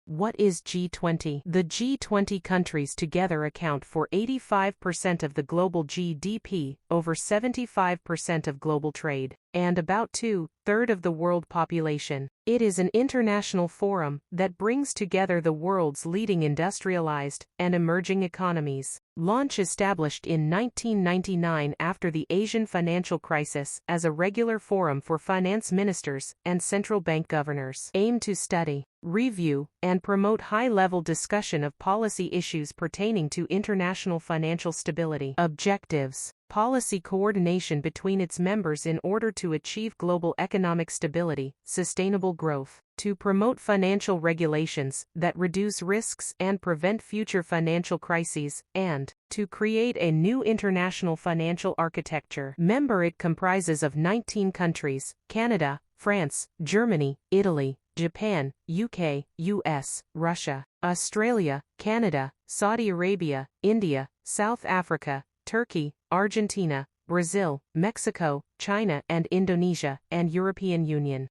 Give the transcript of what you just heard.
What is G20? The G20 countries together account for 85% of the global GDP, over 75% of global trade, and about two-thirds of the world population. It is an international forum that brings together the world's leading industrialized and emerging economies. Launch established in 1999 after the Asian financial crisis as a regular forum for finance ministers and central bank governors. Aim to study, review, and promote high-level discussion of policy issues pertaining to international financial stability. Objectives: policy coordination between its members in order to achieve global economic stability, sustainable growth, to promote financial regulations that reduce risks and prevent future financial crises, and to create a new international financial architecture. It comprises of 19 countries: Canada, France, Germany, Italy, Japan, UK, US, Russia, Australia, Canada, Saudi Arabia, India, South Africa, Turkey, Argentina, Brazil, Mexico, China and Indonesia, and European Union.